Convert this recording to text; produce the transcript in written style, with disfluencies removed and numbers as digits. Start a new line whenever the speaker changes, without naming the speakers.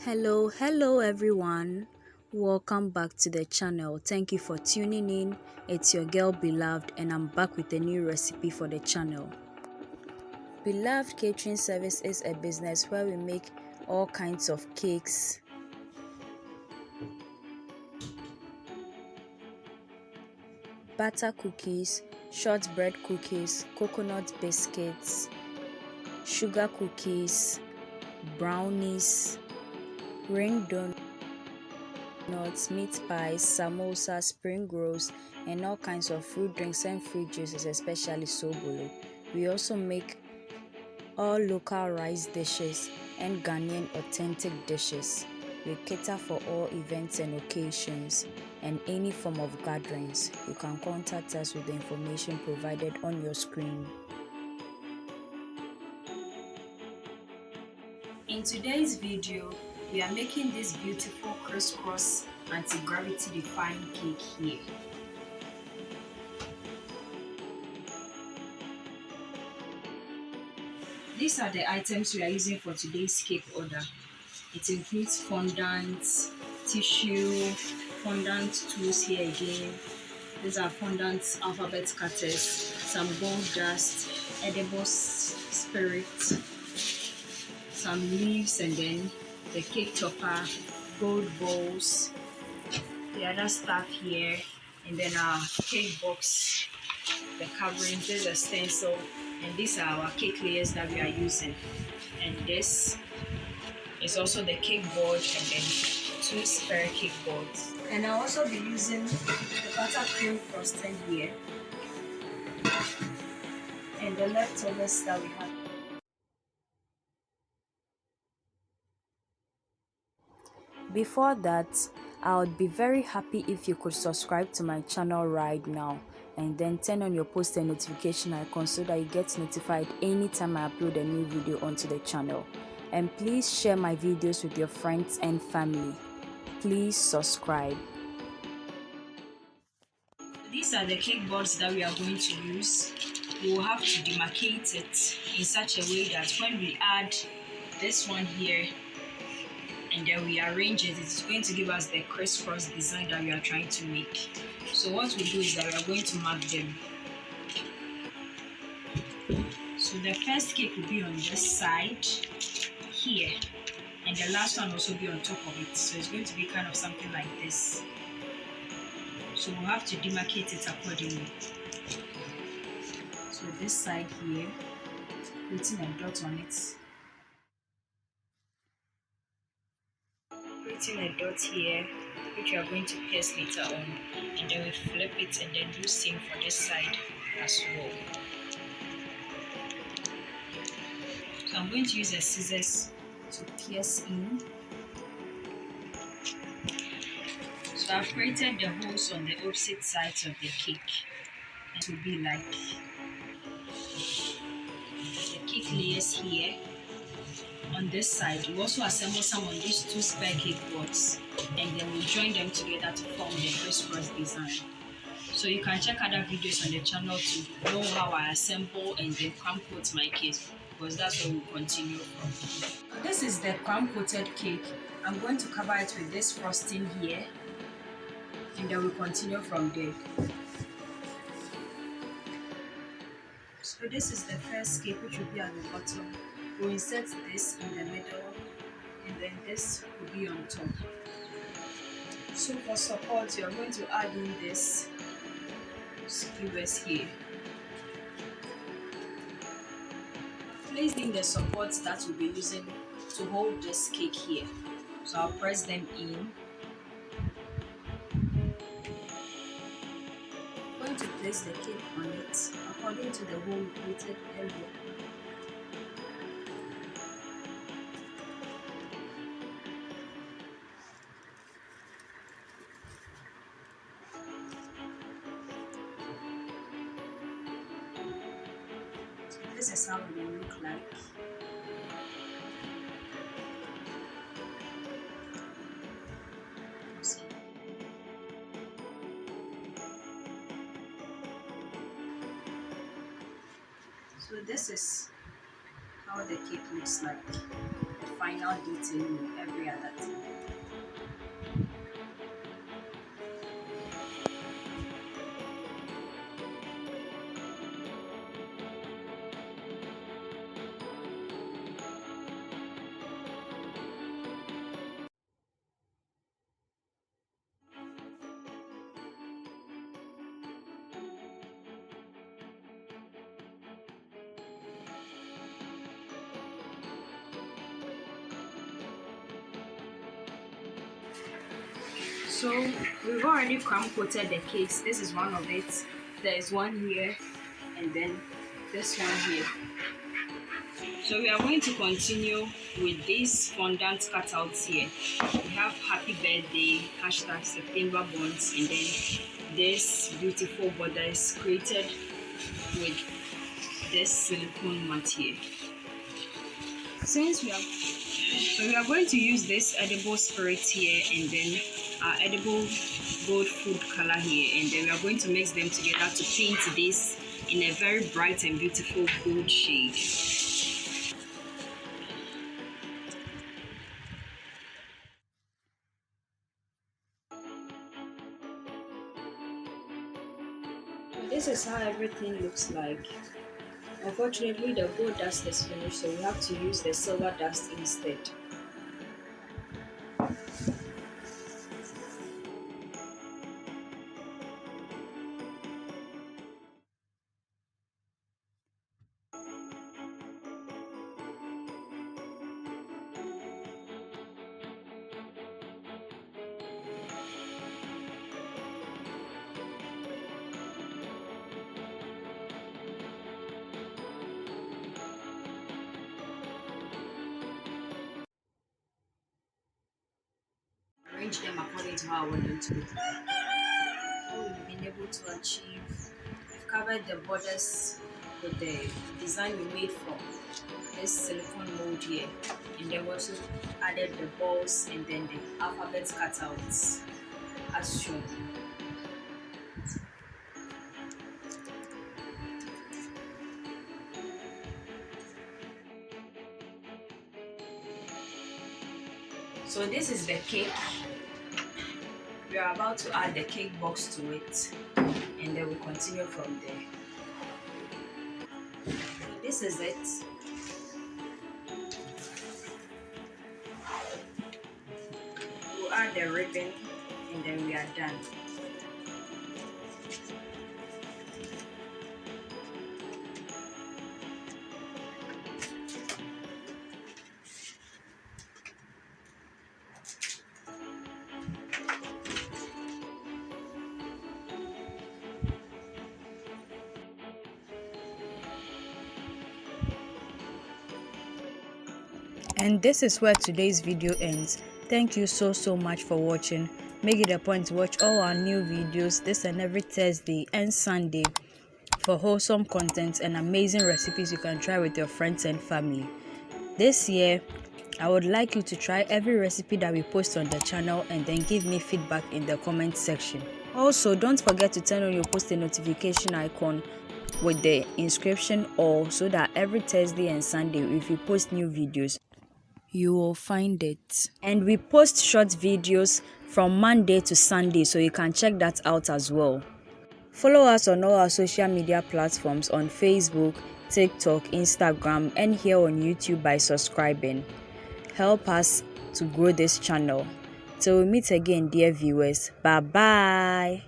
Hello everyone. Welcome back to the channel. Thank you for tuning in. It's your girl Beloved and I'm back with a new recipe for the channel. Beloved Catering Service is a business where we make all kinds of cakes, butter cookies, shortbread cookies, coconut biscuits, sugar cookies, brownies, ring donuts, meat pies, samosa, spring rolls, and all kinds of fruit drinks and fruit juices, especially sobolo. We also make all local rice dishes and Ghanaian authentic dishes. We cater for all events and occasions and any form of gatherings. You can contact us with the information provided on your screen. In today's video, we are making this beautiful crisscross anti-gravity defying cake here. These are the items we are using for today's cake order. It includes fondant, tissue, fondant tools here again. These are fondant alphabet cutters, some gold dust, edible spirit, some leaves, and then the cake topper, gold balls, the other stuff here, and then our cake box, the covering, this is a stencil, and these are our cake layers that we are using. And this is also the cake board, and then 2 spare cake boards. And I'll also be using the buttercream frosting here, and the leftovers that we have. Before that, I would be very happy if you could subscribe to my channel right now and then turn on your post and notification icon so that you get notified anytime I upload a new video onto the channel. And please share my videos with your friends and family. Please subscribe. These are the cake boards that we are going to use. We will have to demarcate it in such a way that when we add this one here and then we arrange it, it's going to give us the crisscross design that we are trying to make. So what we do is that we are going to mark them. So the first cake will be on this side here, and the last one will also be on top of it. So it's going to be kind of something like this. So we'll have to demarcate it accordingly. So this side here, putting a dot on it. Putting a dot here, which we are going to pierce later on, and then we flip it and then do same for this side as well. So I'm going to use a scissors to pierce in. So I've created the holes on the opposite sides of the cake. It will be like the cake layers here. On this side, we also assemble some on these 2 spare cake boards, and then we join them together to form the crisscross design. So you can check other videos on the channel to know how I assemble and then crumb-coat my cake, because that's where we'll continue from. This is the crumb-coated cake. I'm going to cover it with this frosting here, and then we'll continue from there. So this is the first cake, which will be at the bottom. We'll insert this in the middle, and then this will be on top. So for support, you are going to add in this skewers here. Placing the supports that we'll be using to hold this cake here. So I'll press them in. I'm going to place the cake on it according to the hole we created earlier. This is how it will look like. So this is how the cake looks like. The final detailing every other thing. So we've already crumb coated the cakes. This is one of it. There is one here, and then this one here. So we are going to continue with these fondant cutouts here. We have happy birthday, hashtag September bonds, and then this beautiful borders created with this silicone mat here. So we are going to use this edible spirit here, and then our edible gold food color here, and then we are going to mix them together to paint this in a very bright and beautiful gold shade. This is how everything looks like. Unfortunately, the gold dust is finished, so we have to use the silver dust instead. Arrange them according to how I want them to look. So we've been able to achieve. We've covered the borders with the design we made from this silicone mold here, and then we also added the balls and then the alphabet cutouts as shown. So this is the cake. We are about to add the cake box to it, and then we continue from there. So this is it. We'll add the ribbon, and then we are done.
And this is where today's video ends. Thank you so much for watching. Make it a point to watch all our new videos this and every Thursday and Sunday for wholesome content and amazing recipes you can try with your friends and family. This year, I would like you to try every recipe that we post on the channel and then give me feedback in the comment section. Also, don't forget to turn on your post notification icon with the inscription all, so that every Thursday and Sunday if we post new videos, you will find it. And we post short videos from Monday to Sunday, so you can check that out as well. Follow us on all our social media platforms on Facebook, TikTok, Instagram, and here on YouTube by subscribing. Help us to grow this channel. Till we meet again, dear viewers. Bye bye.